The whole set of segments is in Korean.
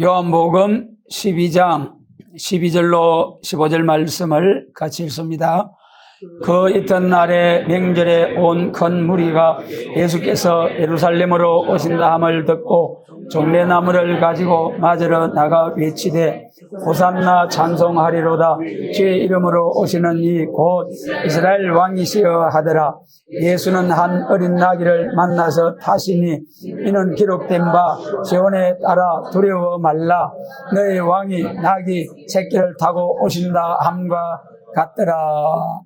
요한복음 12장 12절로 15절 말씀을 같이 읽습니다. 그 이튿날에 명절에 온 큰 무리가 예수께서 예루살렘으로 오신다 함을 듣고 종려나무를 가지고 맞으러 나가 외치되 호산나 찬송하리로다. 주의 이름으로 오시는 이 곧 이스라엘 왕이시여 하더라. 예수는 한 어린 나귀를 만나서 타시니 이는 기록된 바 시온에 따라 두려워 말라. 너의 왕이 나귀 새끼를 타고 오신다 함과 같더라.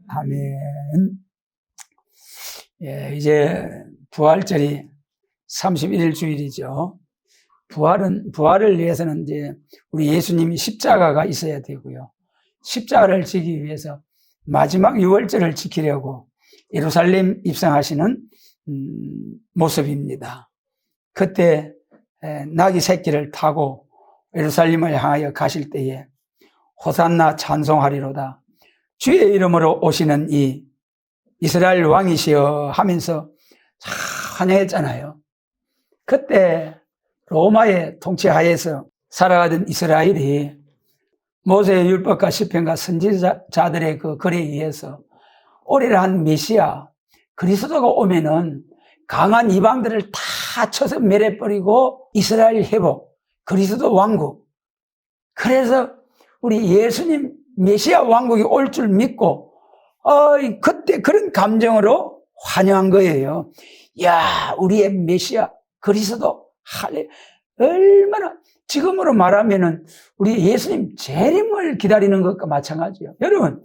아멘. 예, 이제 부활절이 31일 주일이죠. 부활을 위해서는 이제 우리 예수님이 십자가가 있어야 되고요. 십자가를 지기 위해서 마지막 유월절을 지키려고 예루살렘 입성하시는 모습입니다. 그때 나귀 새끼를 타고 예루살렘을 향하여 가실 때에 호산나 찬송하리로다. 주의 이름으로 오시는 이 이스라엘 왕이시여 하면서 찬양했잖아요. 그때 로마의 통치하에서 살아가던 이스라엘이 모세의 율법과 시편과 선지자들의 그 글에 의해서 오래한 메시아 그리스도가 오면은 강한 이방들을 다 쳐서 멸해버리고 이스라엘 회복, 그리스도 왕국. 그래서 우리 예수님 메시아 왕국이 올 줄 믿고 그때 그런 감정으로 환영한 거예요. 야, 우리의 메시아 그리스도 얼마나 지금으로 말하면은 우리 예수님 재림을 기다리는 것과 마찬가지예요. 여러분,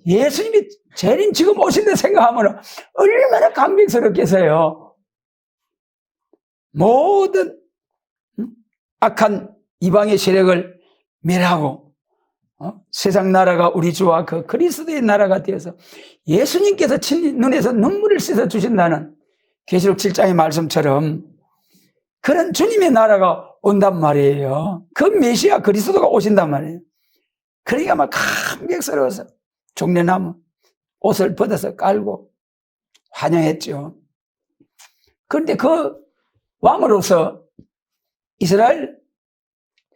예수님이 재림 지금 오신다 생각하면 얼마나 감격스럽겠어요. 모든 악한 이방의 세력을 멸하고 세상 나라가 우리 주와 그 그리스도의 나라가 되어서 예수님께서 친히 눈에서 눈물을 씻어 주신다는 계시록 7장의 말씀처럼 그런 주님의 나라가 온단 말이에요. 그 메시아 그리스도가 오신단 말이에요. 그러니까 막 감격스러워서 종려나무 옷을 벗어서 깔고 환영했죠. 그런데 그 왕으로서 이스라엘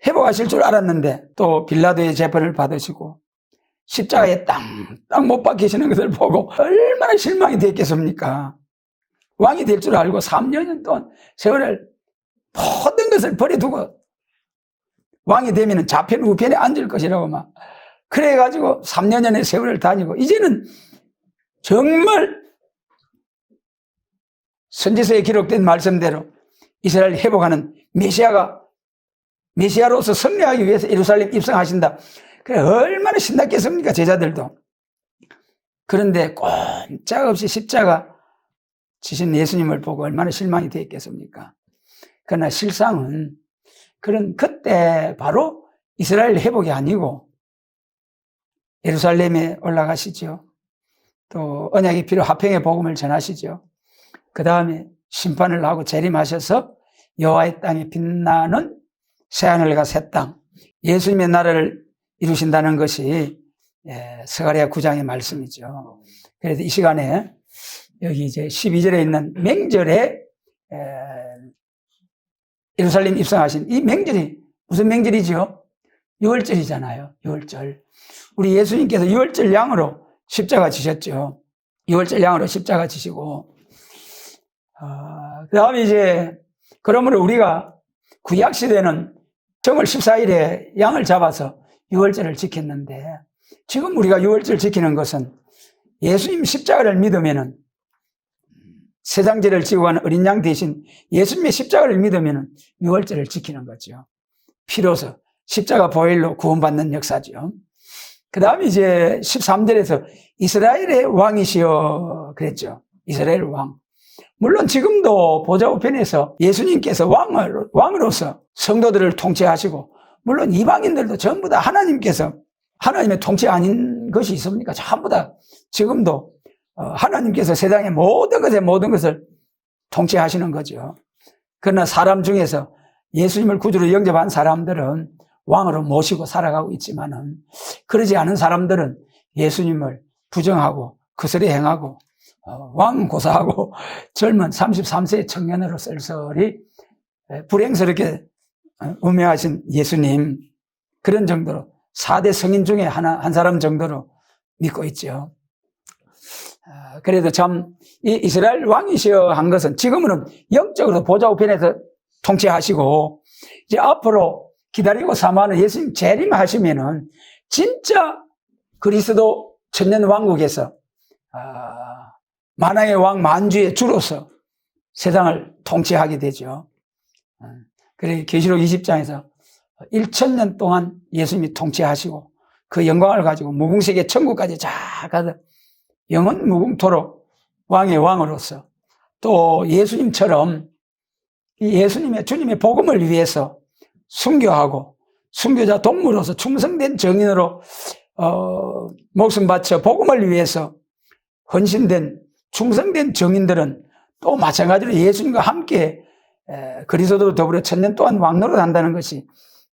회복하실 줄 알았는데 또 빌라도의 재판을 받으시고 십자가에 땅 못 박히시는 것을 보고 얼마나 실망이 됐겠습니까? 왕이 될 줄 알고 3년 동안 세월을 모든 것을 버려두고 왕이 되면 좌편 우편에 앉을 것이라고 막 그래가지고 3년의 세월을 다니고 이제는 정말 선지서에 기록된 말씀대로 이스라엘 회복하는 메시아로서 승리하기 위해서 예루살렘 입성하신다. 그래 얼마나 신났겠습니까? 제자들도. 그런데 꼼짝없이 십자가 지신 예수님을 보고 얼마나 실망이 되었겠습니까? 그러나 실상은 그때 바로 이스라엘 회복이 아니고 예루살렘에 올라가시죠. 또 언약의 피로 화평의 복음을 전하시죠. 그 다음에 심판을 하고 재림하셔서 여호와의 땅에 빛나는 새하늘과 새 땅, 예수님의 나라를 이루신다는 것이 스가랴 9장의 말씀이죠. 그래서 이 시간에 여기 이제 12절에 있는 명절에 예루살렘 입성하신 이 명절이 무슨 명절이죠? 유월절이잖아요. 유월절. 우리 예수님께서 유월절 양으로 십자가 지셨죠. 유월절 양으로 십자가 지시고 그 다음에 이제 그러므로 우리가 구약 시대는 정월 14일에 양을 잡아서 유월절을 지켰는데 지금 우리가 유월절 지키는 것은 예수님 십자가를 믿으면은 세상죄를 지고 가는 어린 양 대신 예수님의 십자가를 믿으면은 유월절을 지키는 거죠. 피로서 십자가 보혈로 구원받는 역사죠. 그 다음에 이제 13절에서 이스라엘의 왕이시여 그랬죠. 이스라엘 왕. 물론 지금도 보좌 우편에서 예수님께서 왕으로서 성도들을 통치하시고 물론 이방인들도 전부 다 하나님께서 하나님의 통치 아닌 것이 있습니까? 전부 다 지금도 하나님께서 세상의 모든 것을 통치하시는 거죠. 그러나 사람 중에서 예수님을 구주로 영접한 사람들은 왕으로 모시고 살아가고 있지만은 그러지 않은 사람들은 예수님을 부정하고 거스리 행하고 왕고사하고 젊은 33세 청년으로 쓸쓸히 불행스럽게 운명하신 예수님, 그런 정도로 4대 성인 중에 한 사람 정도로 믿고 있죠. 그래도 참 이 이스라엘 왕이시여 한 것은 지금은 영적으로 보좌 우편에서 통치하시고, 이제 앞으로 기다리고 사모하는 예수님 재림하시면은 진짜 그리스도 천년 왕국에서 만왕의 왕 만주의 주로서 세상을 통치하게 되죠. 그래 계시록 20장에서 1000년 동안 예수님이 통치하시고 그 영광을 가지고 무궁세계 천국까지 쫙 가서 영원 무궁토록 왕의 왕으로서, 또 예수님처럼 예수님의 주님의 복음을 위해서 순교하고 순교자 동무로서 충성된 정인으로 목숨 바쳐 복음을 위해서 헌신된 충성된 정인들은 또 마찬가지로 예수님과 함께 그리스도로 더불어 천년 동안 왕노릇 한다는 것이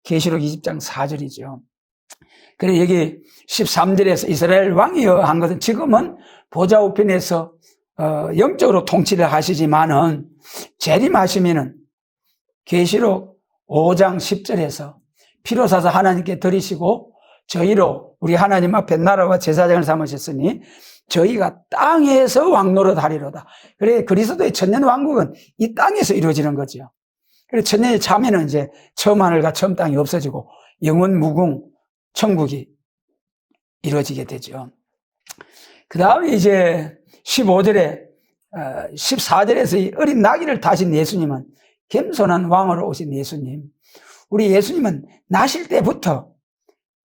계시록 20장 4절이죠. 그래 여기 13절에서 이스라엘 왕이여 한 것은 지금은 보좌 우편에서 영적으로 통치를 하시지만은 재림하시면은 계시록 5장 10절에서 피로 사서 하나님께 드리시고 저희로 우리 하나님 앞에 나라와 제사장을 삼으셨으니 저희가 땅에서 왕노릇 하리로다. 그래 그리스도의 천년 왕국은 이 땅에서 이루어지는 거죠. 그래 천년이 차면은 이제 처음 하늘과 처음 땅이 없어지고 영원 무궁 천국이 이루어지게 되죠. 그 다음에 이제 15절에 14절에서 이 어린 나귀를 타신 예수님은 겸손한 왕으로 오신 예수님. 우리 예수님은 나실 때부터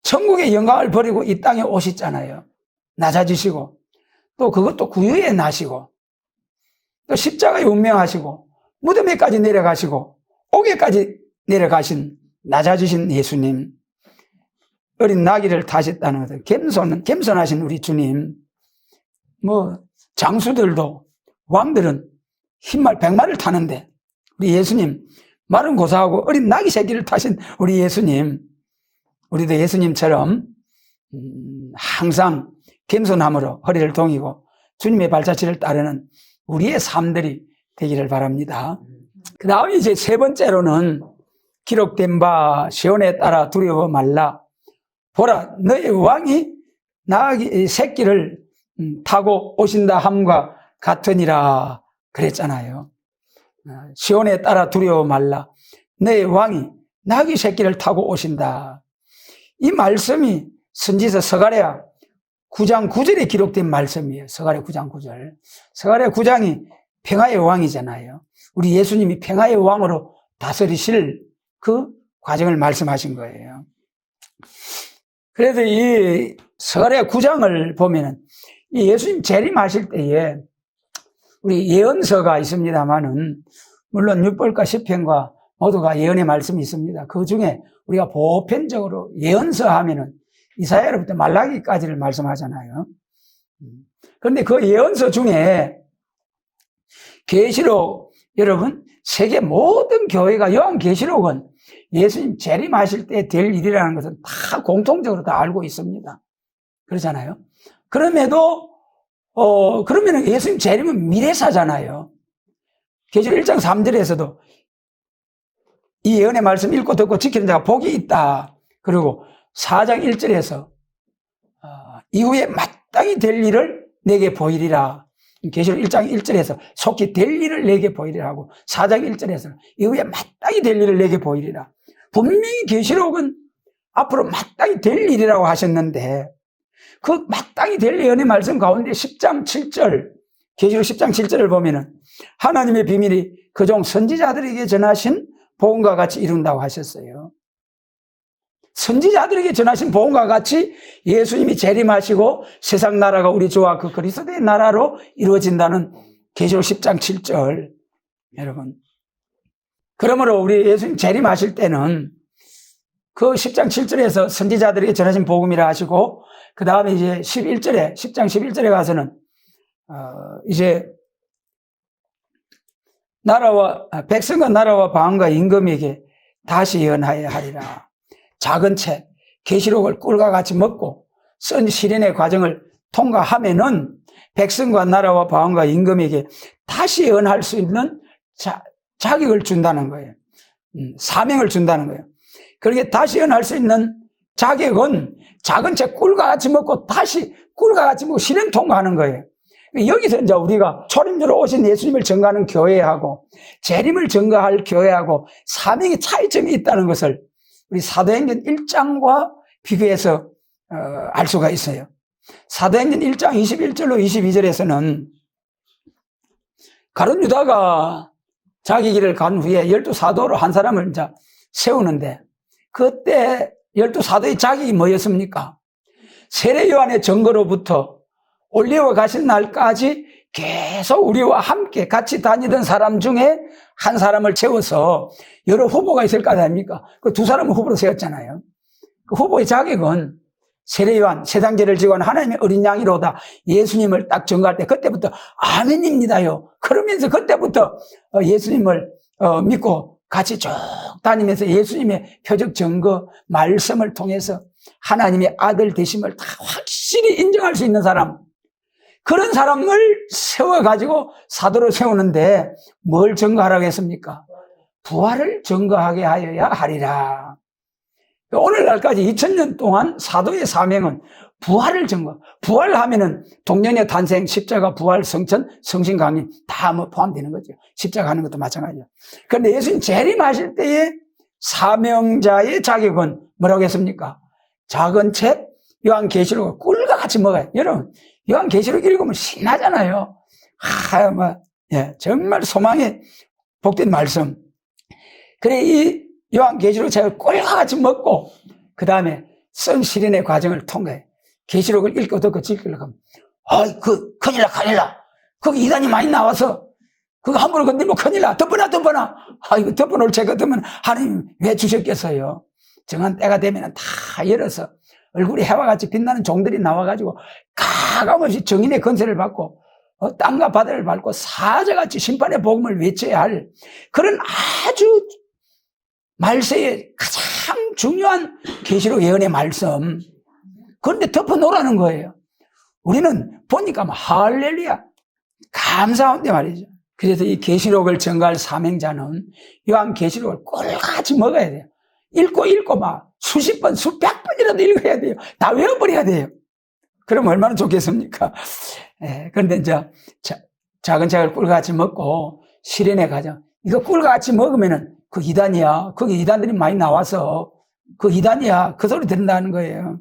천국의 영광을 버리고 이 땅에 오셨잖아요. 낮아지시고 또 그것도 구유에 나시고 또 십자가에 운명하시고 무덤에까지 내려가시고 옥에까지 내려가신 낮아지신 예수님. 어린 나귀를 타셨다는 것은 겸손하신 우리 주님. 장수들도 왕들은 흰말 100마리를 타는데 우리 예수님 말은 고사하고 어린 나귀 새끼를 타신 우리 예수님. 우리도 예수님처럼 항상 겸손함으로 허리를 동이고 주님의 발자취를 따르는 우리의 삶들이 되기를 바랍니다. 그 다음에 이제 세 번째로는 기록된 바 시온에 따라 두려워 말라. 보라 너의 왕이 나귀 새끼를 타고 오신다 함과 같으니라 그랬잖아요. 시온에 따라 두려워 말라. 너의 왕이 나귀 새끼를 타고 오신다. 이 말씀이 선지서 스가랴 9장 9절에 기록된 말씀이에요. 스가랴 9장 9절. 스가랴 9장이 평화의 왕이잖아요. 우리 예수님이 평화의 왕으로 다스리실 그 과정을 말씀하신 거예요. 그래서 이 스가랴 9장을 보면은 이 예수님 재림하실 때에 우리 예언서가 있습니다만은 물론 율법과 시편과 모두가 예언의 말씀이 있습니다. 그 중에 우리가 보편적으로 예언서 하면은 이사야로부터 말라기까지를 말씀하잖아요. 그런데 그 예언서 중에 계시록, 여러분 세계 모든 교회가 요한계시록은 예수님 재림하실 때 될 일이라는 것은 다 공통적으로 다 알고 있습니다. 그렇잖아요. 그럼에도 그러면 예수님 재림은 미래사잖아요. 계시록 1장 3절에서도 이 예언의 말씀 읽고 듣고 지키는 자가 복이 있다. 그리고 4장 1절에서 이후에 마땅히 될 일을 내게 보이리라. 계시록 1장 1절에서 속히 될 일을 내게 보이리라 하고 4장 1절에서 이후에 마땅히 될 일을 내게 보이리라. 분명히 계시록은 앞으로 마땅히 될 일이라고 하셨는데 그 마땅히 될 예언의 말씀 가운데 10장 7절, 계시록 10장 7절을 보면은 하나님의 비밀이 그종 선지자들에게 전하신 복음과 같이 이룬다고 하셨어요. 선지자들에게 전하신 복음과 같이 예수님이 재림하시고 세상 나라가 우리 주와 그 그리스도의 나라로 이루어진다는 계시록 10장 7절. 여러분, 그러므로 우리 예수님 재림하실 때는 그 10장 7절에서 선지자들에게 전하신 복음이라 하시고 그 다음에 이제 11절에 10장 11절에 가서는 이제 백성과 나라와 방언과 임금에게 다시 예언하여야 하리라. 작은 책 계시록을 꿀과 같이 먹고 쓴 시련의 과정을 통과하면은 백성과 나라와 방언과 임금에게 다시 예언할 수 있는 자격을 준다는 거예요. 사명을 준다는 거예요. 그렇게 다시 연할 수 있는 자격은 작은 책 꿀과 같이 먹고 다시 꿀과 같이 먹고 실행 통과하는 거예요. 여기서 이제 우리가 초림주로 오신 예수님을 증거하는 교회하고 재림을 증거할 교회하고 사명의 차이점이 있다는 것을 우리 사도행전 1장과 비교해서 알 수가 있어요. 사도행전 1장 21절로 22절에서는 가룟 유다가 자기 길을 간 후에 12사도로 한 사람을 이제 세우는데 그때 12사도의 자격이 뭐였습니까? 세례 요한의 증거로부터 올리워 가신 날까지 계속 우리와 함께 같이 다니던 사람 중에 한 사람을 채워서 여러 후보가 있을 거 아닙니까? 그 두 사람을 후보로 세웠잖아요. 그 후보의 자격은 세례 요한, 세상죄를 지고 하나님의 어린 양이로다 예수님을 딱 증거할 때 그때부터 아멘입니다요. 그러면서 그때부터 예수님을 믿고 같이 쭉 다니면서 예수님의 표적 증거 말씀을 통해서 하나님의 아들 되심을 다 확실히 인정할 수 있는 사람, 그런 사람을 세워가지고 사도로 세우는데 뭘 증거하라고 했습니까? 부활을 증거하게 하여야 하리라. 오늘날까지 2000년 동안 사도의 사명은 부활을 증거. 부활하면은 동년의 탄생, 십자가, 부활, 성천, 성신강림 다 뭐 포함되는 거죠. 십자가 하는 것도 마찬가지죠. 그런데 예수님 재림하실 때의 사명자의 자격은 뭐라고 했습니까? 작은 책 요한계시록을 꿀과 같이 먹어요. 여러분, 요한계시록 읽으면 신나잖아요. 정말 소망의 복된 말씀. 그래, 이 요한계시록 책을 꿀과 같이 먹고, 그 다음에 선 실현의 과정을 통과해. 계시록을 읽고 듣고 즐기려고 하면, 큰일 나. 거기 이단이 많이 나와서, 그거 함부로 건드리면 큰일 나. 덮어놔. 이거 덮어놓을 책 같으면 하나님 왜 주셨겠어요? 정한 때가 되면 다 열어서, 얼굴이 해와 같이 빛나는 종들이 나와가지고 가감없이 정인의 권세를 받고 땅과 바다를 밟고 사자같이 심판의 복음을 외쳐야 할 그런 아주 말세의 가장 중요한 계시록 예언의 말씀, 그런데 덮어놓으라는 거예요. 우리는 보니까 할렐루야 감사한데 말이죠. 그래서 이 계시록을 증거할 사명자는 요한계시록을 꿀같이 먹어야 돼요. 읽고 막 수십 번, 수백 번이라도 읽어야 돼요. 다 외워버려야 돼요. 그럼 얼마나 좋겠습니까? 그런데 이제 작은 책을 꿀같이 먹고 실현에 가자. 이거 꿀같이 먹으면은 그 이단이야. 거기 이단들이 많이 나와서 그 이단이야. 그 소리 듣는다는 거예요.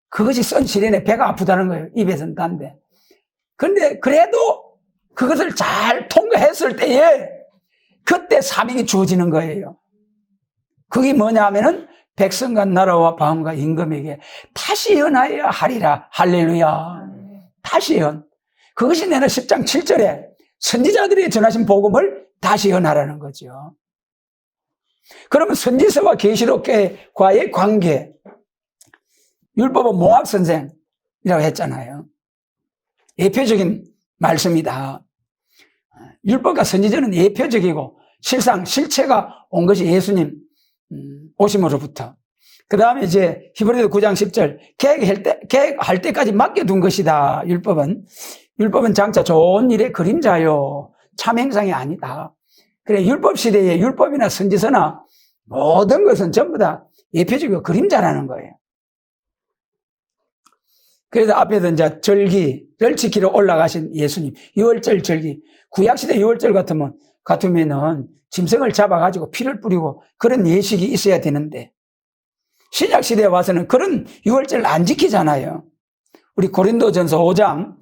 그것이 선 실현에 배가 아프다는 거예요. 입에서는 단데. 그런데 그래도 그것을 잘 통과했을 때에 그때 사명이 주어지는 거예요. 그게 뭐냐 하면은 백성과 나라와 방언과 임금에게 다시 연하여야 하리라. 할렐루야. 다시 연. 그것이 내가 10장 7절에 선지자들이 전하신 복음을 다시 연하라는 거죠. 그러면 선지서와 계시록과의 관계, 율법은 몽학 선생이라고 했잖아요. 예표적인 말씀이다. 율법과 선지자는 예표적이고 실상 실체가 온 것이 예수님 오심으로부터. 그 다음에 이제 히브리서 9장 10절 계획할 때까지 맡겨둔 것이다. 율법은 장차 좋은 일의 그림자요 참행상이 아니다. 그래, 율법 시대에 율법이나 선지서나 모든 것은 전부 다 예표적이고 그림자라는 거예요. 그래서 앞에서 이제 절기를 지키러 올라가신 예수님, 유월절 절기, 구약시대 유월절 같으면은 짐승을 잡아가지고 피를 뿌리고 그런 예식이 있어야 되는데, 신약시대에 와서는 그런 유월절 안 지키잖아요. 우리 고린도전서 5장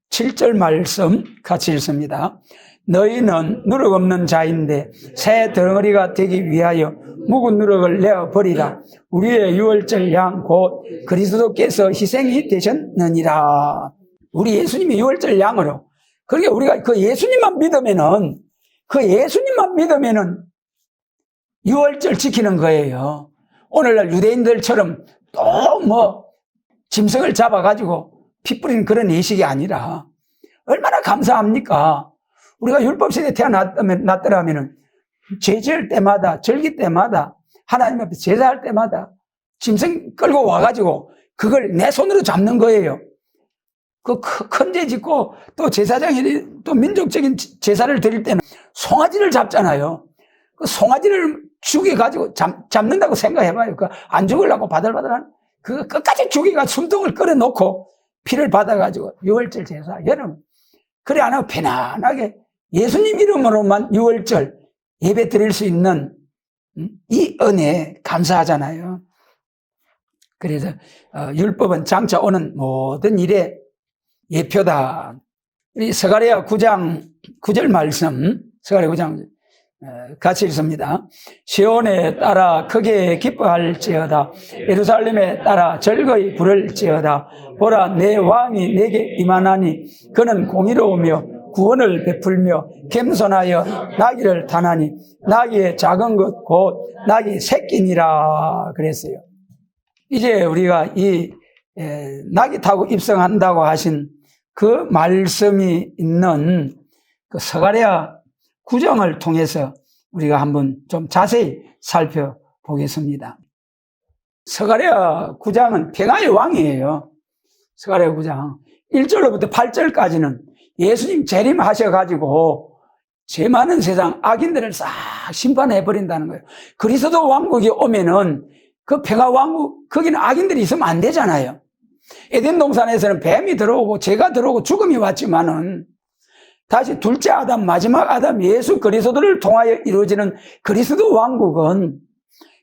7절 말씀 같이 읽습니다. 너희는 누룩 없는 자인데 새 덩어리가 되기 위하여 묵은 누룩을 내어버리라. 우리의 유월절 양 곧 그리스도께서 희생이 되셨느니라. 우리 예수님이 유월절 양으로, 그러니까 우리가 그 예수님만 믿으면은 유월절 지키는 거예요. 오늘날 유대인들처럼 또 짐승을 잡아가지고 피 뿌리는 그런 예식이 아니라 얼마나 감사합니까? 우리가 율법시대에 태어났더라면은 제지을 때마다, 절기 때마다, 하나님 앞에 제사할 때마다 짐승 끌고 와가지고 그걸 내 손으로 잡는 거예요. 그 큰 죄 짓고 또 제사장이 또 민족적인 제사를 드릴 때는 송아지를 잡잖아요. 그 송아지를 죽여가지고 잡는다고 생각해봐요. 그 안 죽으려고 바들바들한, 그 끝까지 죽이가 숨통을 끌어놓고 피를 받아가지고 6월절 제사. 여러분, 그래 안 하고 편안하게 예수님 이름으로만 6월절 예배 드릴 수 있는 이 은혜 감사하잖아요. 그래서 율법은 장차 오는 모든 일의 예표다. 우리 스가랴 9장 9절 말씀, 스가랴 9장 같이 읽습니다. 시온에 따라 크게 기뻐할지어다. 예루살렘에 따라 즐거이 부를지어다. 보라, 내 왕이 내게 임하나니 그는 공의로우며 구원을 베풀며 겸손하여 나귀를 타나니 나귀의 작은 것 곧 나귀 새끼니라 그랬어요. 이제 우리가 이 나귀 타고 입성한다고 하신 그 말씀이 있는 그 스가랴 9장을 통해서 우리가 한번 좀 자세히 살펴보겠습니다. 스가랴 9장은 평화의 왕이에요. 스가랴 9장 1절로부터 8절까지는 예수님 재림하셔가지고 죄 많은 세상 악인들을 싹 심판해버린다는 거예요. 그리스도 왕국이 오면은 그 평화 왕국, 거기는 악인들이 있으면 안 되잖아요. 에덴 동산에서는 뱀이 들어오고 죄가 들어오고 죽음이 왔지만은 다시 둘째 아담, 마지막 아담 예수 그리스도를 통하여 이루어지는 그리스도 왕국은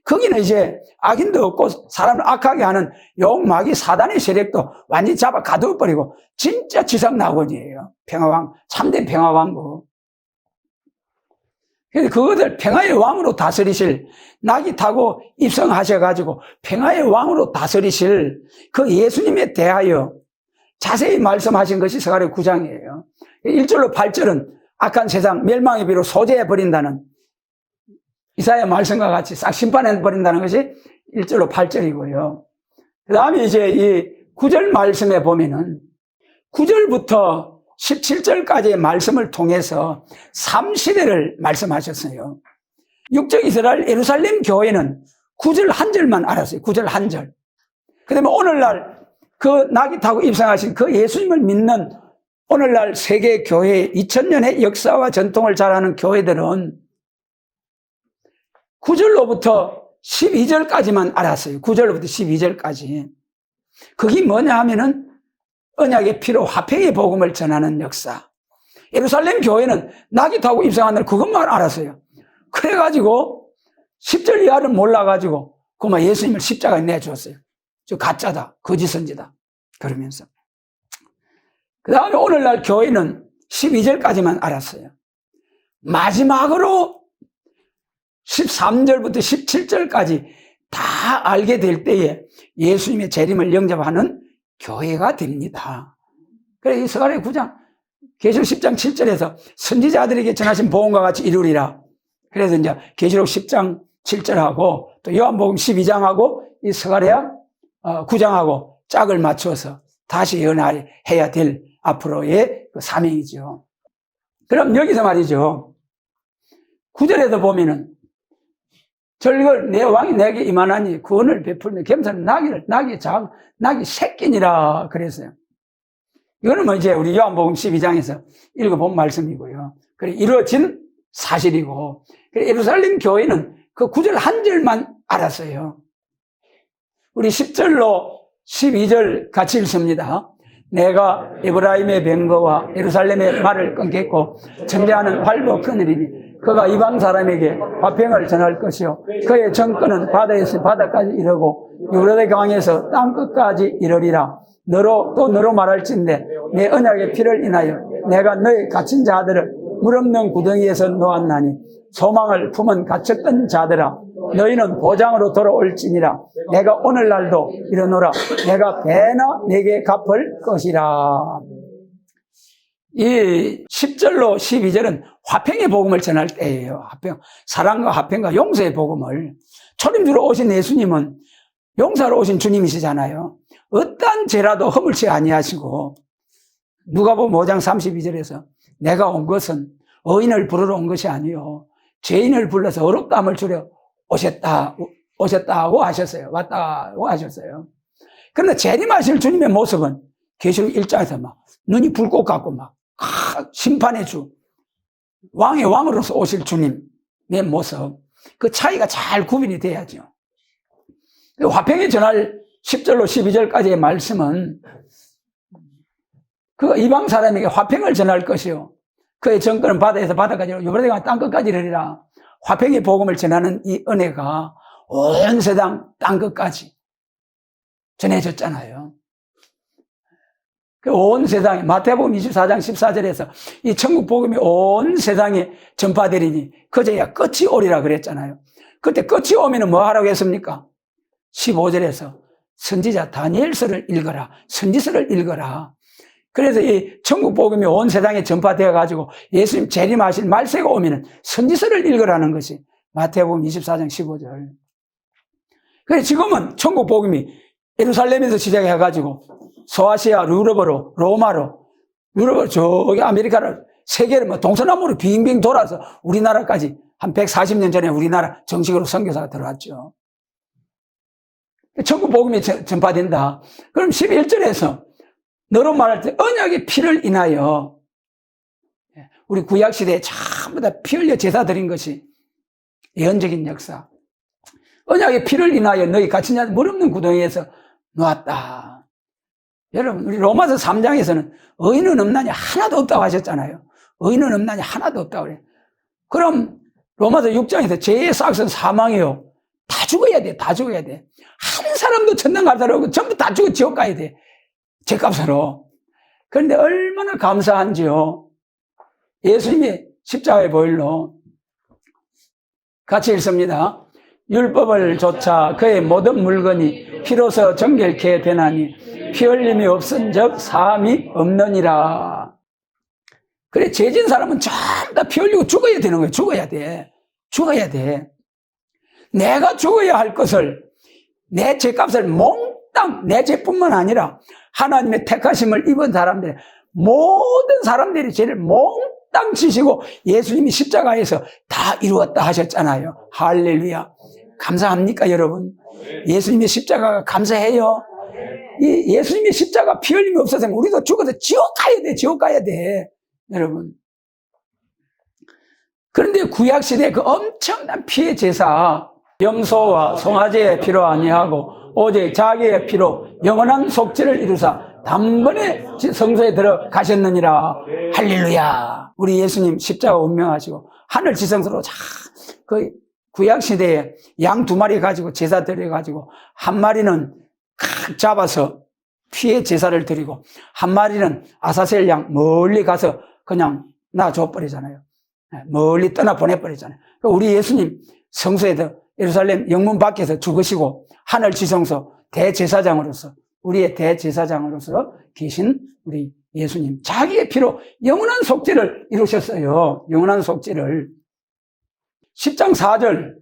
거기는 이제 악인도 없고 사람을 악하게 하는 용, 마귀, 사단의 세력도 완전히 잡아 가두어버리고 진짜 지상낙원이에요. 평화왕, 참된 평화왕국. 그래서 그것을 평화의 왕으로 다스리실, 낙이 타고 입성하셔가지고 평화의 왕으로 다스리실 그 예수님에 대하여 자세히 말씀하신 것이 스가랴 9장이에요. 1절로 8절은 악한 세상 멸망의 비로 소재해버린다는 이사야 말씀과 같이 싹 심판해버린다는 것이 1절로 8절이고요. 그 다음에 이제 이 9절 말씀에 보면은 9절부터 17절까지의 말씀을 통해서 3시대를 말씀하셨어요. 육적 이스라엘 예루살렘 교회는 9절 한 절만 알았어요. 9절 한 절. 그 다음에 오늘날 그 낙이 타고 입성하신 그 예수님을 믿는 오늘날 세계 교회 2000년의 역사와 전통을 잘하는 교회들은 9절로부터 12절까지만 알았어요. 9절로부터 12절까지. 그게 뭐냐 하면은 언약의 피로 화평의 복음을 전하는 역사. 예루살렘 교회는 낙이 타고 입성한 날 그것만 알았어요. 그래가지고 10절 이하를 몰라가지고 그만 예수님을 십자가에 내주었어요. 저 가짜다, 거짓 선지다 그러면서. 그 다음에 오늘날 교회는 12절까지만 알았어요. 마지막으로 13절부터 17절까지 다 알게 될 때에 예수님의 재림을 영접하는 교회가 됩니다. 그래서 이 스가랴 9장 계시록 10장 7절에서 선지자들에게 전하신 복음과 같이 이루리라. 그래서 이제 계시록 10장 7절하고 또 요한복음 12장하고 이 스가랴 9장하고 짝을 맞춰서 다시 예언해야 될 앞으로의 그 사명이죠. 그럼 여기서 말이죠. 9절에도 보면은 절걸 내 왕이 내게 임하나니 구원을 베풀며 겸손한 나귀 새끼니라 그랬어요. 이거는 뭐 이제 우리 요한복음 12장에서 읽어본 말씀이고요. 그래 이루어진 사실이고, 그래 예루살렘 교회는 그 9절 한 절만 알았어요. 우리 10절로 12절 같이 읽습니다. 내가 에브라임의 병거와 예루살렘의 말을 끊겠고 전대하는 활보 그늘이니 그가 이방 사람에게 화평을 전할 것이요 그의 정권은 바다에서 바다까지 이르고 유브라데 강에서 땅끝까지 이르리라. 너로 말할진대 내 언약의 피를 인하여 내가 너의 갇힌 자들을 물 없는 구덩이에서 놓았나니 소망을 품은 갇혔던 자들아 너희는 보장으로 돌아올지니라. 내가 오늘날도 이르노라. 내가 배나 내게 갚을 것이라. 이 10절로 12절은 화평의 복음을 전할 때예요. 화평, 사랑과 화평과 용서의 복음을. 초림주로 오신 예수님은 용사로 오신 주님이시잖아요. 어떠한 죄라도 허물지 아니하시고 누가복음 5장 32절에서 내가 온 것은 의인을 부르러 온 것이 아니요 죄인을 불러서 어렵다함을 주려 오셨다고 하셨어요. 왔다고 하셨어요. 그런데 재림하실 주님의 모습은 계시록 1장에서 막 눈이 불꽃 같고 막 심판의 주, 왕의 왕으로서 오실 주님, 모습, 그 차이가 잘 구분이 돼야죠. 화평에 전할 10절로 12절까지의 말씀은 그 이방 사람에게 화평을 전할 것이요, 그의 정권은 바다에서 바다까지 유브라데강 땅끝까지 이르리라. 화평의 복음을 전하는 이 은혜가 온 세상 땅끝까지 전해졌잖아요. 그 온 세상에, 마태복음 24장 14절에서 이 천국 복음이 온 세상에 전파되리니 그제야 끝이 오리라 그랬잖아요. 그때 끝이 오면은 뭐 하라고 했습니까? 15절에서 선지자 다니엘서를 읽어라, 선지서를 읽어라. 그래서 이 천국 복음이 온 세상에 전파되어 가지고 예수님 재림하실 말세가 오면은 선지서를 읽으라는 것이 마태복음 24장 15절. 그래서 지금은 천국 복음이 예루살렘에서 시작해 가지고 소아시아, 유럽으로, 로마로, 유럽, 저기 아메리카를, 세계를 뭐 동서남으로 빙빙 돌아서 우리나라까지 한 140년 전에 우리나라 정식으로 선교사가 들어왔죠. 천국 복음이 전파된다. 그럼 11절에서 너로 말할 때 언약의 피를 인하여, 우리 구약시대에 전부 다 피 흘려 제사 드린 것이 예언적인 역사. 언약의 피를 인하여 너희 갇힌 자 물 없는 구덩이에서 놓았다. 여러분, 우리 로마서 3장에서는 의인은 없나니 하나도 없다고 하셨잖아요. 의인은 없나니 하나도 없다고 그래요. 그럼 로마서 6장에서 죄의 싹은 사망이요. 다 죽어야 돼. 다 죽어야 돼. 한 사람도 천당 갈 사람 없고 전부 다 죽어 지옥 가야 돼. 죄값으로. 그런데 얼마나 감사한지요. 예수님이 십자가의 보혈로 같이 읽습니다. 율법을 조차 그의 모든 물건이 피로서 정결케 되나니 피 흘림이 없은 적 사함이 없느니라. 그래, 죄진 사람은 전부 다 피 흘리고 죽어야 되는 거예요. 죽어야 돼. 죽어야 돼. 내가 죽어야 할 것을, 내 죄값을 몽땅, 내 죄뿐만 아니라 하나님의 택하심을 입은 사람들, 모든 사람들이 죄를 몽땅 지시고 예수님이 십자가에서 다 이루었다 하셨잖아요. 할렐루야. 감사합니까, 여러분? 예수님의 십자가가 감사해요. 이 예수님의 십자가 피 흘림이 없어서는 우리도 죽어서 지옥 가야 돼. 지옥 가야 돼. 여러분. 그런데 구약시대 그 엄청난 피의 제사, 염소와 송아지의 피로 아니하고 오직 자기의 피로 영원한 속죄를 이루사 단번에 성소에 들어가셨느니라. 할렐루야. 우리 예수님 십자가 운명하시고 하늘 지성소로 그 구약시대에 양 2마리 가지고 제사 드려가지고 한 마리는 칵 잡아서 피의 제사를 드리고 한 마리는 아사셀 양 멀리 가서 그냥 놔줘버리잖아요. 멀리 떠나 보내버리잖아요. 우리 예수님 성소에서 예루살렘 영문 밖에서 죽으시고 하늘 지성소 대제사장으로서, 우리의 대제사장으로서 계신 우리 예수님, 자기의 피로 영원한 속죄를 이루셨어요. 영원한 속죄를. 10장 4절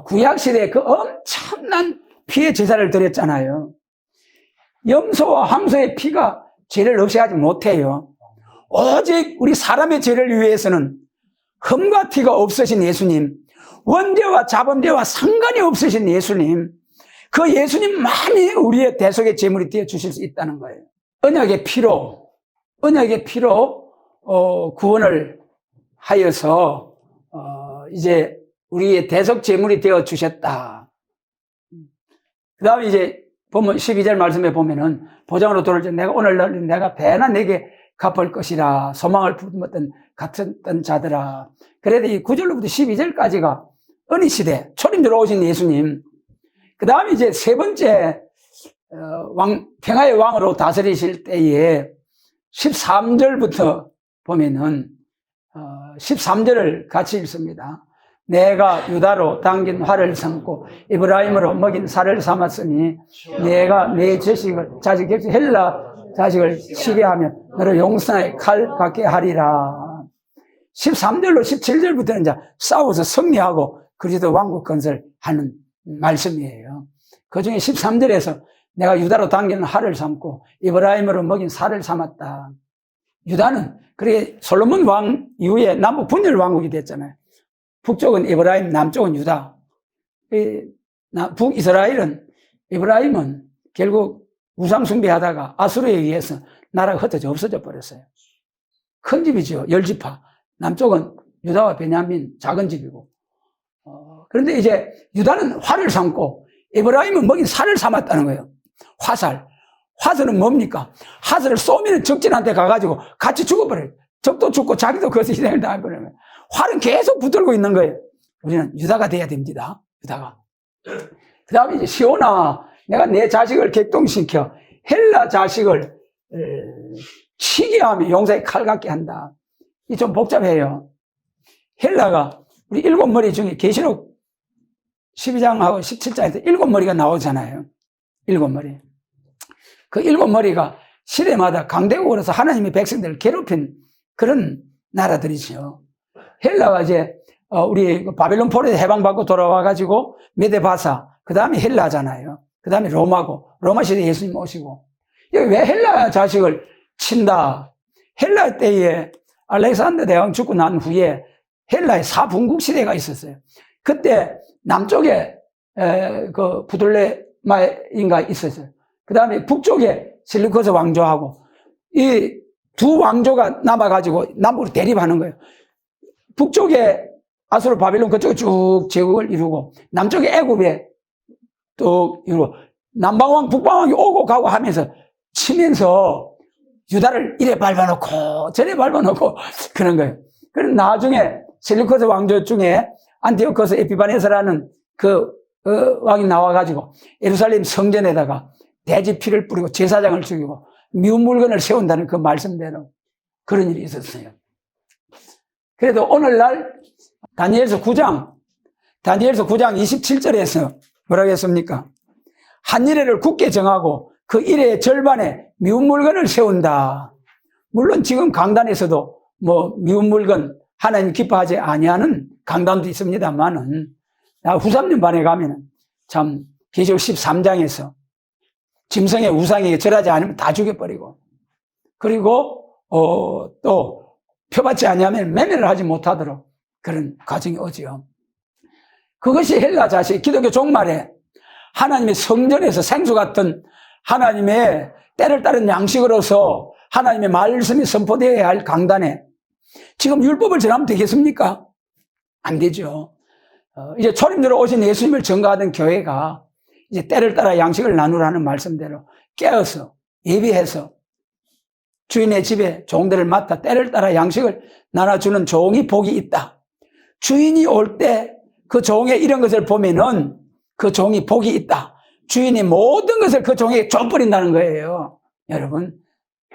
구약시대에 그 엄청난 피의 제사를 드렸잖아요. 염소와 함소의 피가 죄를 없이 하지 못해요. 오직 우리 사람의 죄를 위해서는 흠과 티가 없으신 예수님, 원죄와 자범죄와 상관이 없으신 예수님, 그 예수님만이 우리의 대속의 제물이 되어 주실 수 있다는 거예요. 언약의 피로 구원을 하여서 이제 우리의 대속 제물이 되어 주셨다. 그 다음에 이제 보면 12절 말씀에 보면은 보장으로 돌을 때 내가 오늘 내가 배나 내게 갚을 것이라 소망을 품었던 같은 자들아. 그래도 이 9절로부터 12절까지가 은희시대 초림 들어오신 예수님. 그 다음에 이제 세 번째 평화의 왕으로 다스리실 때에 13절부터 보면은 13절을 같이 읽습니다. 내가 유다로 당긴 활을 삼고 이브라임으로 먹인 살을 삼았으니 내가 내 자식 격지 헬라 자식을 치게 하면 너를 용산의 칼 갖게 하리라. 13절로 17절부터는 이제 싸워서 승리하고 그리스도 왕국 건설하는 말씀이에요. 그 중에 13절에서 내가 유다로 당기는 활을 삼고 이브라임으로 먹인 살을 삼았다. 유다는 그렇게 솔로몬 왕 이후에 남북 분열 왕국이 됐잖아요. 북쪽은 이브라임, 남쪽은 유다. 북이스라엘은, 이브라임은 결국 우상숭배하다가 아수르에 의해서 나라가 흩어져 없어져 버렸어요. 큰 집이죠. 10지파. 남쪽은 유다와 베냐민 작은 집이고. 그런데 이제 유다는 활을 삼고 에브라임은 먹인 살을 삼았다는 거예요. 화살. 화살은 뭡니까? 화살을 쏘면 적진한테 가가지고 같이 죽어버려요. 적도 죽고 자기도 거기서 희생을 당해버려요. 활은 계속 붙들고 있는 거예요. 우리는 유다가 돼야 됩니다. 유다가. 그 다음에 이제 시온아, 내가 내 자식을 객동시켜 헬라 자식을 치게 하며 용사의 칼 같게 한다. 이 좀 복잡해요. 헬라가 우리 7머리 중에 계시록 12장하고 17장에서 7머리가 나오잖아요. 7머리. 그 7머리가 시대마다 강대국으로서 하나님의 백성들을 괴롭힌 그런 나라들이죠. 헬라가 이제 우리 바벨론 포로에서 해방받고 돌아와가지고 메데바사, 그 다음에 헬라잖아요. 그 다음에 로마고, 로마 시대에 예수님 오시고. 여기 왜 헬라 자식을 친다? 헬라 때에 알렉산더 대왕 죽고 난 후에 헬라의 사분국 시대가 있었어요. 그때 남쪽에 그 부돌레마인가 있었어요. 그 다음에 북쪽에 셀루커스 왕조하고 이 두 왕조가 남아가지고 남북으로 대립하는 거예요. 북쪽에 아수르 바빌론 그쪽에 쭉 제국을 이루고 남쪽에 애굽에 또 이루고 남방왕 북방왕이 오고 가고 하면서 치면서 유다를 이래 밟아놓고 저래 밟아놓고 그런 거예요. 그럼 나중에 셀루커스 왕조 중에 안티오코스 에피바네스라는 그 왕이 나와가지고 예루살렘 성전에다가 돼지 피를 뿌리고 제사장을 죽이고 미운 물건을 세운다는 그 말씀대로 그런 일이 있었어요. 그래도 오늘날 다니엘서 9장 27절에서 뭐라고 했습니까? 한 일회를 굳게 정하고 그 일회의 절반에 미운 물건을 세운다. 물론 지금 강단에서도 뭐 미운 물건 하나님 기뻐하지 아니하는 강단도 있습니다만은 후삼년 반에 가면은 참 계시록 13장에서 짐승의 우상에게 절하지 않으면 다 죽여버리고 그리고 또 표받지 아니하면 매매를 하지 못하도록 그런 과정이 오지요. 그것이 헬라 자식 기독교 종말에 하나님의 성전에서 생수 같은 하나님의 때를 따른 양식으로서 하나님의 말씀이 선포되어야 할 강단에 지금 율법을 전하면 되겠습니까? 안 되죠. 이제 초림으로 오신 예수님을 전가하던 교회가 이제 때를 따라 양식을 나누라는 말씀대로 깨어서 예비해서 주인의 집에 종들을 맡아 때를 따라 양식을 나눠주는 종이 복이 있다. 주인이 올 때 그 종의 이런 것을 보면은 그 종이 복이 있다. 주인이 모든 것을 그 종에게 줘버린다는 거예요. 여러분,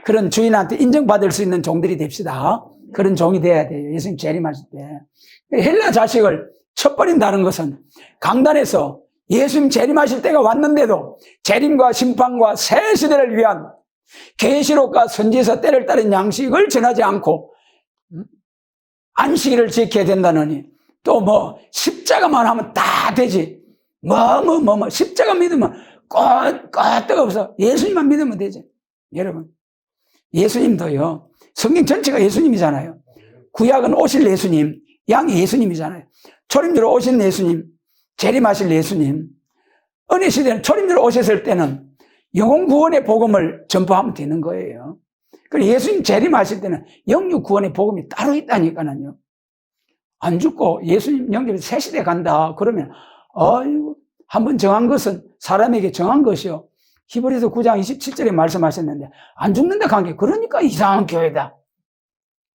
그런 주인한테 인정받을 수 있는 종들이 됩시다. 그런 종이 돼야 돼요. 예수님 재림하실 때. 헬라 자식을 쳐버린다는 것은 강단에서 예수님 재림하실 때가 왔는데도 재림과 심판과 새 시대를 위한 계시록과 선지서 때를 따른 양식을 전하지 않고 안식일을 지켜야 된다느니 또 뭐 십자가만 하면 다 되지. 십자가 믿으면 끄떡 없어. 예수님만 믿으면 되지. 여러분, 예수님도요. 성경 전체가 예수님이잖아요. 구약은 오실 예수님, 양이 예수님이잖아요. 초림주로 오신 예수님, 재림하실 예수님. 은혜 시대는 초림주로 오셨을 때는 영혼 구원의 복음을 전파하면 되는 거예요. 그리고 예수님 재림하실 때는 영육 구원의 복음이 따로 있다니까요. 안 죽고 예수님 영접해서 새 시대 간다. 그러면 아이고, 한번 정한 것은 사람에게 정한 것이요. 히브리서 9장 27절에 말씀하셨는데 안 죽는다 한 게 그러니까 이상한 교회다.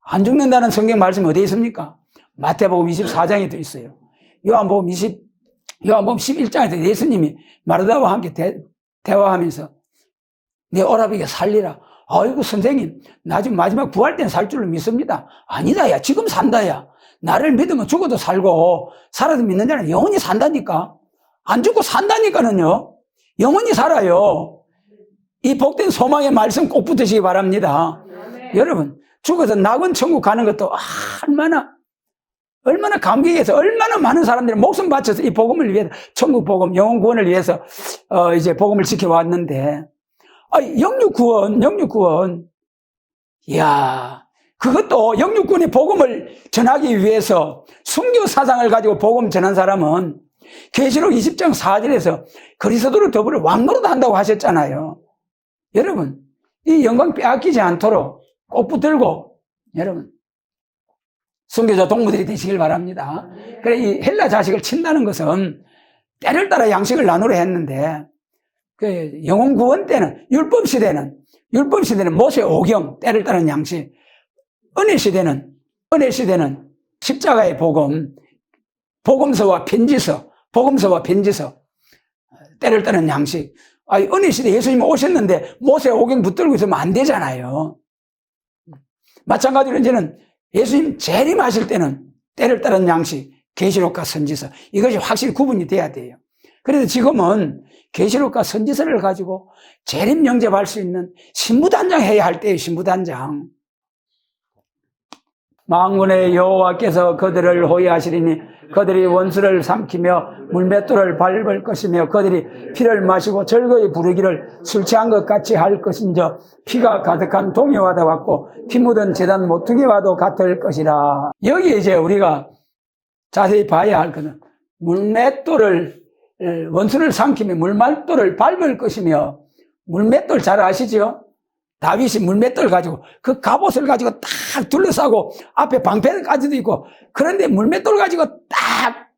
안 죽는다는 성경 말씀 어디에 있습니까? 마태복음 24장에도 있어요. 요한복음 11장에도 예수님이 마르다와 함께 대화하면서 내 오라비가 살리라. 아이고 선생님, 나 지금 마지막 부활 때는 살 줄로 믿습니다. 아니다 야, 지금 산다 야. 나를 믿으면 죽어도 살고 살아도 믿는 자는 영원히 산다니까. 안 죽고 산다니까는요. 영원히 살아요. 이 복된 소망의 말씀 꼭 붙으시기 바랍니다. 여러분, 죽어서 낙원 천국 가는 것도 얼마나 감격해서 얼마나 많은 사람들이 목숨 바쳐서 이 복음을 위해서 천국 복음, 영혼 구원을 위해서 이제 복음을 지켜왔는데 영육 구원. 이야, 그것도 영육 구원의 복음을 전하기 위해서 순교 사상을 가지고 복음 전한 사람은 계시록 20장 4절에서 그리스도를 더불어 왕노릇 한다고 하셨잖아요. 여러분, 이 영광 빼앗기지 않도록 꼭 붙들고 여러분 선교자 동무들이 되시길 바랍니다. 그래, 이 헬라 자식을 친다는 것은 때를 따라 양식을 나누려 했는데, 그 영혼 구원 때는, 율법 시대는 모세 오경, 때를 따른 양식, 은혜 시대는 십자가의 복음, 복음서와 편지서, 때를 따른 양식. 은혜 시대 예수님 오셨는데 모세 오경 붙들고 있으면 안 되잖아요. 마찬가지로 이제는 예수님 재림하실 때는 때를 따른 양식, 계시록과 선지서, 이것이 확실히 구분이 돼야 돼요. 그래서 지금은 계시록과 선지서를 가지고 재림 영접할 수 있는 신부단장 해야 할 때예요. 신부단장. 만군의 여호와께서 그들을 호위하시리니 그들이 원수를 삼키며 물맷돌을 밟을 것이며 그들이 피를 마시고 즐거이 부르기를 술 취한 것 같이 할 것인저 피가 가득한 동해와도 같고 피 묻은 제단 모퉁이와도 같을 것이라. 여기에 이제 우리가 자세히 봐야 할 것은 물맷돌을 원수를 삼키며 물맷돌을 밟을 것이며, 물맷돌 잘 아시죠? 다윗이 물맷돌 가지고 그 갑옷을 가지고 딱 둘러싸고 앞에 방패까지도 있고, 그런데 물맷돌 가지고 딱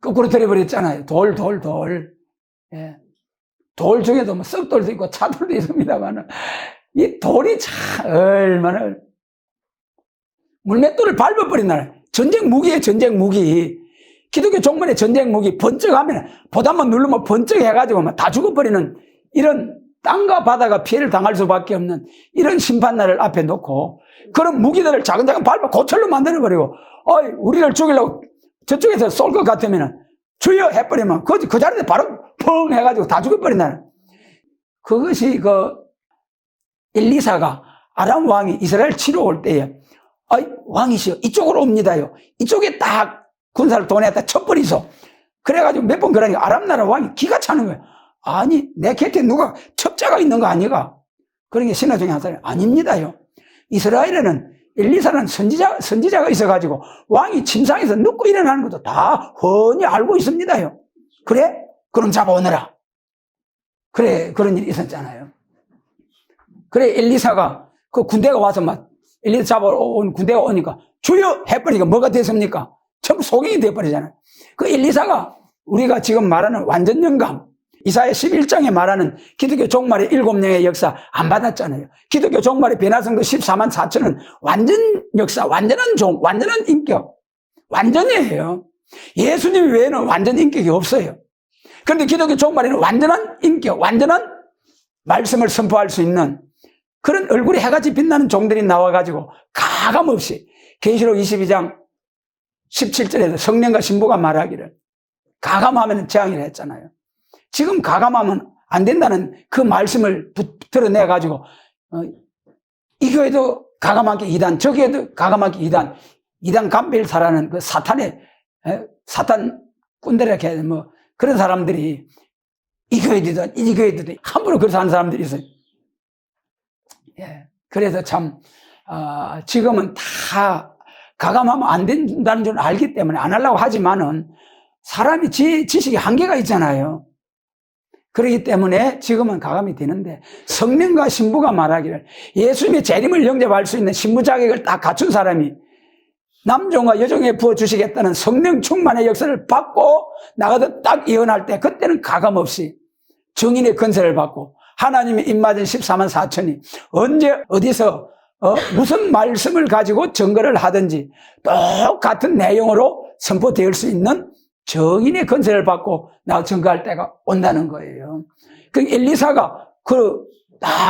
거꾸로 들여버렸잖아요. 돌. 예. 돌 중에도 뭐 썩돌도 있고 차돌도 있습니다만, 이 돌이 참 얼마나 물맷돌을 밟아버린 나라. 전쟁 무기예요. 전쟁 무기. 기독교 종말의 전쟁 무기. 번쩍하면 보단만 누르면 번쩍해가지고 막 다 죽어버리는, 이런 땅과 바다가 피해를 당할 수밖에 없는 이런 심판날을 앞에 놓고 그런 무기들을 자근자근 밟아 고철로 만들어버리고, 우리를 죽이려고 저쪽에서 쏠 것 같으면 주여 해버리면 그 자리에 바로 펑 해가지고 다 죽어버린다는. 그것이 엘리사가 아람 왕이 이스라엘 치러 올 때에 왕이시여 이쪽으로 옵니다요. 이쪽에 딱 군사를 보내다 쳐버리소. 그래가지고 몇 번 그러니까 아람 나라 왕이 기가 차는 거예요. 아니, 내 곁에 누가 첩자가 있는 거 아니가? 그러니까 신하 중에 한 사람이 아닙니다요. 이스라엘에는 엘리사라는 선지자가 있어가지고 왕이 침상에서 눕고 일어나는 것도 다 훤히 알고 있습니다요. 그래? 그럼 잡아오너라. 그래, 그런 일이 있었잖아요. 그래, 엘리사가 그 군대가 와서 엘리사 잡아온 군대가 오니까 주여 해버리니까 뭐가 됐습니까? 전부 소경이 돼버리잖아요. 그 엘리사가 우리가 지금 말하는 완전 영감, 이사야 11장에 말하는 기독교 종말의 7명의 역사 안 받았잖아요. 기독교 종말의 변화성도 14만 4천은 완전 역사, 완전한 종, 완전한 인격, 완전이에요. 예수님 외에는 완전 인격이 없어요. 그런데 기독교 종말에는 완전한 인격, 완전한 말씀을 선포할 수 있는 그런 얼굴에 해같이 빛나는 종들이 나와가지고 가감없이 계시록 22장 17절에서 성령과 신부가 말하기를 가감하면 재앙이라 했잖아요. 지금 가감하면 안 된다는 그 말씀을 드러내가지고 이 교회도 가감하게 이단, 저 교회도 가감하게 이단 감벨사라는 그 사탄 꾼데라 해야 돼. 그런 사람들이 이 교회도 함부로 그래서 하는 사람들이 있어요. 예. 그래서 참 지금은 다 가감하면 안 된다는 줄 알기 때문에 안 하려고 하지만은 사람이 지식이 한계가 있잖아요. 그렇기 때문에 지금은 가감이 되는데, 성령과 신부가 말하기를 예수님의 재림을 영접할 수 있는 신부 자격을 딱 갖춘 사람이 남종과 여종에 부어주시겠다는 성령 충만의 역사를 받고 나가서 딱 예언할 때, 그때는 가감 없이 정인의 건설을 받고 하나님의 입맞은 14만 4천이 언제 어디서 무슨 말씀을 가지고 증거를 하든지 똑같은 내용으로 선포될 수 있는 정인의 건설을 받고 나 증거할 때가 온다는 거예요. 그 엘리사가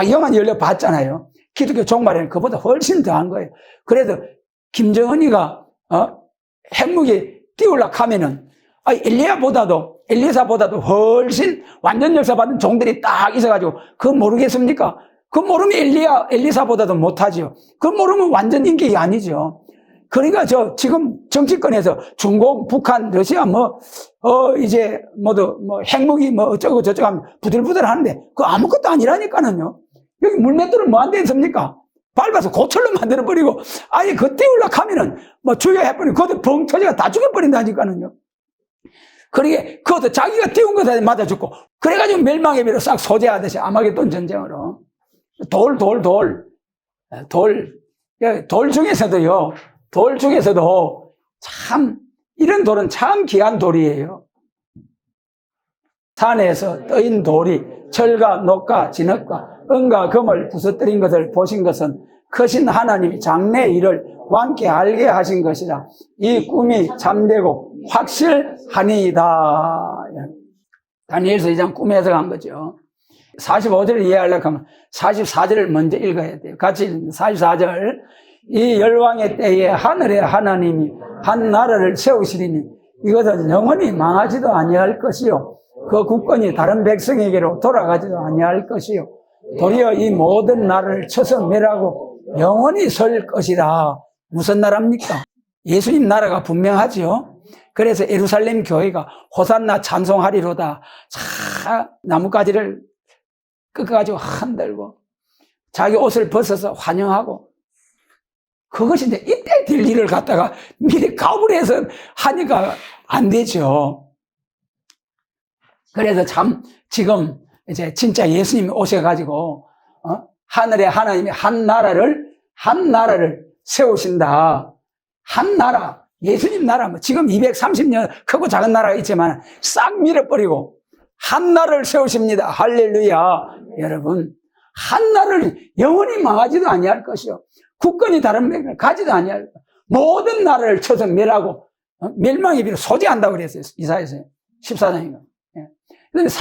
영안 열려 봤잖아요. 기독교 종말에는 그보다 훨씬 더한 거예요. 그래도 김정은이가 핵무기 띄우려고 하면은 엘리사보다도 훨씬 완전 역사 받은 종들이 딱 있어가지고 그거 모르겠습니까? 그거 모르면 엘리사보다도 못하죠. 그거 모르면 완전 인격이 아니죠. 그러니까 지금 정치권에서 중국, 북한, 러시아 이제 모두 핵무기 어쩌고 저쩌고 하면 부들부들 하는데 그거 아무것도 아니라니까는요. 여기 물맷돌을 뭐 안 됐습니까? 밟아서 고철로 만들어버리고 아예 그 띄우려고 하면은 주여 해버리고 그것도 벙 터져가 다 죽여버린다니까는요. 그러게 그것도 자기가 띄운 거다 맞아 죽고 그래가지고 멸망의 비로 싹 소재하듯이 아마겟돈 전쟁으로 돌 중에서도요. 돌 중에서도 참 이런 돌은 참 귀한 돌이에요. 산에서 떠인 돌이 철과 녹과 진흙과 은과 금을 부서뜨린 것을 보신 것은 크신 하나님이 장래 일을 왕께 알게 하신 것이라. 이 꿈이 참되고 확실하니이다. 다니엘서 2장 꿈 해석한 거죠. 45절을 이해하려고 하면 44절을 먼저 읽어야 돼요. 같이 44절. 이 열왕의 때에 하늘의 하나님이 한 나라를 세우시리니 이것은 영원히 망하지도 아니할 것이요 그 국권이 다른 백성에게로 돌아가지도 아니할 것이요 도리어 이 모든 나라를 쳐서 멸하고 영원히 설 것이라. 무슨 나라입니까? 예수님 나라가 분명하죠. 그래서 예루살렘 교회가 호산나 찬송하리로다. 자, 나뭇가지를 꺾어가지고 흔들고 자기 옷을 벗어서 환영하고, 그것이 이제 이때 될 일을 갖다가 미리 가불 해서 하니까 안 되죠. 그래서 참 지금 이제 진짜 예수님이 오셔가지고 하늘의 하나님이 한 나라를 세우신다. 한 나라, 예수님 나라, 지금 230년 크고 작은 나라가 있지만 싹 밀어버리고 한 나라를 세우십니다. 할렐루야. 여러분, 한 나라를 영원히 망하지도 아니할 것이요 국권이 다른 백성을 가지도 아니할, 모든 나라를 쳐서 멸하고 멸망의 비로 소지한다고 그랬어요. 이사야서 14장인가. 그런데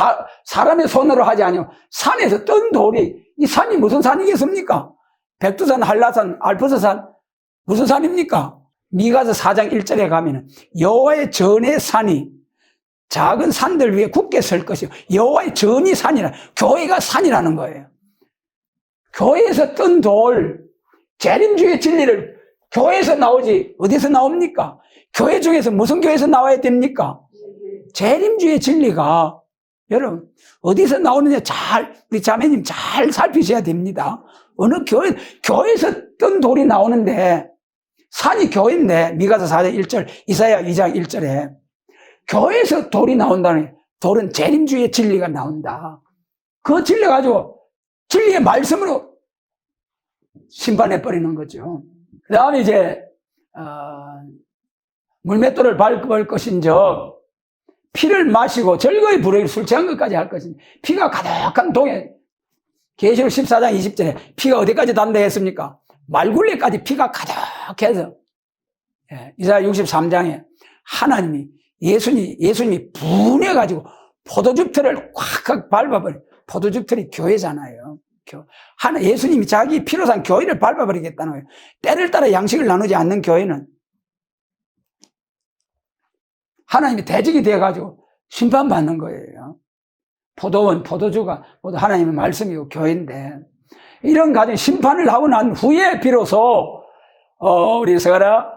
사람의 손으로 하지 아니고 산에서 뜬 돌이, 이 산이 무슨 산이겠습니까? 백두산, 한라산, 알프스산, 무슨 산입니까? 미가서 4장 1절에 가면은 여호와의 전의 산이 작은 산들 위에 굳게 설 것이요 여호와의 전이 산이라, 교회가 산이라는 거예요. 교회에서 뜬 돌, 재림주의 진리를 교회에서 나오지 어디서 나옵니까? 교회 중에서 무슨 교회에서 나와야 됩니까? 재림주의 진리가 여러분 어디서 나오느냐 우리 자매님 잘 살피셔야 됩니다. 어느 교회에서 뜬 돌이 나오는데, 산이 교회인데, 미가서 4장 1절, 이사야 2장 1절에 교회에서 돌이 나온다니, 돌은 재림주의 진리가 나온다. 그 진리 가지고 진리의 말씀으로 심판해버리는 거죠. 그 다음에 이제 물맷돌을 밟을 것인즉 피를 마시고 절거의 불에 술 취한 것까지 할 것인지, 피가 가득한 동에, 계시록 14장 20절에 피가 어디까지 담대했습니까? 말굴레까지 피가 가득해서, 이사야 63장에 하나님이 예수님이 분해가지고 포도즙 틀을 꽉 밟아버려. 포도즙 틀이 교회잖아요. 예수님이 자기 피로 산 교회를 밟아버리겠다는 거예요. 때를 따라 양식을 나누지 않는 교회는 하나님이 대적이 되어가지고 심판받는 거예요. 포도원, 포도주가 모두 하나님의 말씀이고 교회인데, 이런 가정 심판을 하고 난 후에 비로소 우리 서가라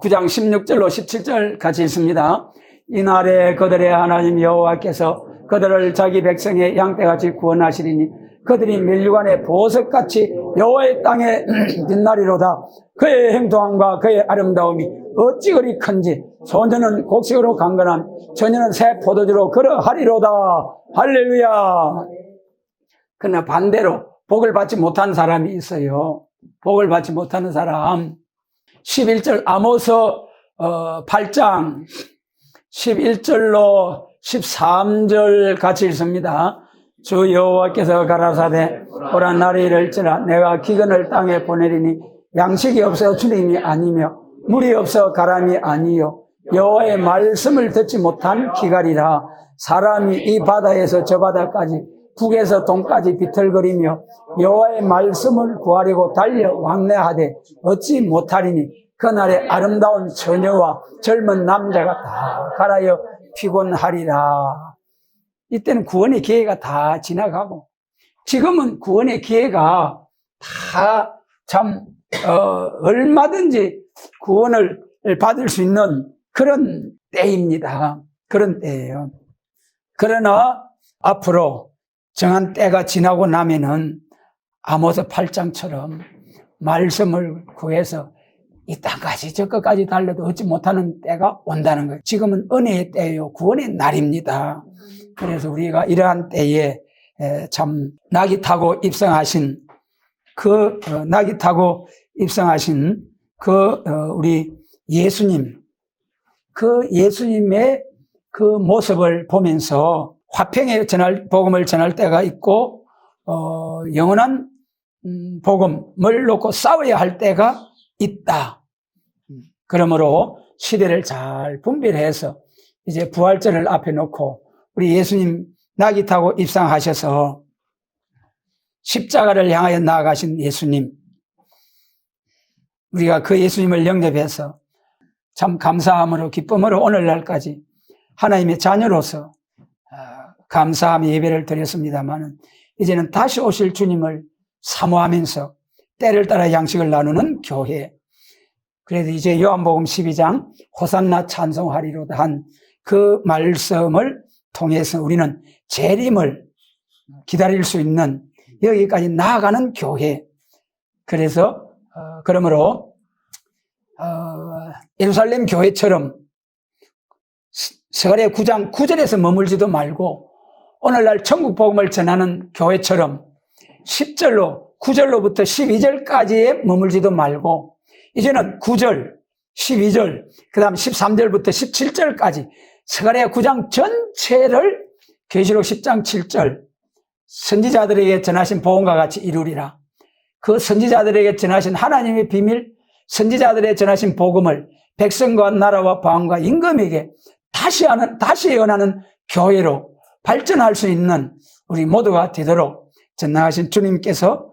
9장 16절로 17절 같이 읽습니다. 이날에 그들의 하나님 여호와께서 그들을 자기 백성의 양떼같이 구원하시리니 그들이 멸류관의 보석같이 여호와의 땅에 빛나리로다. 그의 행동함과 그의 아름다움이 어찌 그리 큰지, 소년은 곡식으로 강건함, 처녀는 새 포도주로 그러하리로다. 할렐루야. 그러나 반대로 복을 받지 못한 사람이 있어요. 복을 받지 못하는 사람. 11절 아모스 8장 11절로 13절 같이 읽습니다. 주 여호와께서 가라사대 오라 날이 이를지라 내가 기근을 땅에 보내리니 양식이 없어 주님이 아니며 물이 없어 가람이 아니요 여호와의 말씀을 듣지 못한 기갈이라. 사람이 이 바다에서 저 바다까지 북에서 동까지 비틀거리며 여호와의 말씀을 구하려고 달려 왕래하되 얻지 못하리니 그날에 아름다운 처녀와 젊은 남자가 다 갈아여 피곤하리라. 이때는 구원의 기회가 다 지나가고, 지금은 구원의 기회가 다 참 얼마든지 구원을 받을 수 있는 그런 때입니다. 그런 때예요. 그러나 앞으로 정한 때가 지나고 나면은 아모스 8장처럼 말씀을 구해서 이 땅까지 저 끝까지 달려도 얻지 못하는 때가 온다는 거예요. 지금은 은혜의 때예요. 구원의 날입니다. 그래서 우리가 이러한 때에 참 낙이 타고 입성하신 우리 예수님, 그 예수님의 그 모습을 보면서 화평의 복음을 전할 때가 있고, 영원한 복음을 놓고 싸워야 할 때가 있다. 그러므로 시대를 잘 분별해서 이제 부활절을 앞에 놓고 우리 예수님 나귀 타고 입상하셔서 십자가를 향하여 나아가신 예수님, 우리가 그 예수님을 영접해서 참 감사함으로 기쁨으로 오늘날까지 하나님의 자녀로서 감사함 예배를 드렸습니다만 이제는 다시 오실 주님을 사모하면서 때를 따라 양식을 나누는 교회. 그래도 이제 요한복음 12장 호산나 찬송하리로다 한 그 말씀을 통해서 우리는 재림을 기다릴 수 있는 여기까지 나아가는 교회. 그래서 그러므로 예루살렘 교회처럼 스가랴 9장 9절에서 머물지도 말고 오늘날 천국 복음을 전하는 교회처럼 10절로 9절로부터 12절까지에 머물지도 말고 이제는 9절, 12절, 그 다음 13절부터 17절까지 스가랴 9장 전체를 계시록 10장 7절 선지자들에게 전하신 복음과 같이 이루리라. 그 선지자들에게 전하신 하나님의 비밀, 선지자들에게 전하신 복음을 백성과 나라와 방과 임금에게 다시 예언하는 교회로 발전할 수 있는 우리 모두가 되도록 전능하신 주님께서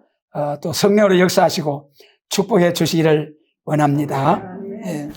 또 성령으로 역사하시고 축복해 주시기를 원합니다. 예.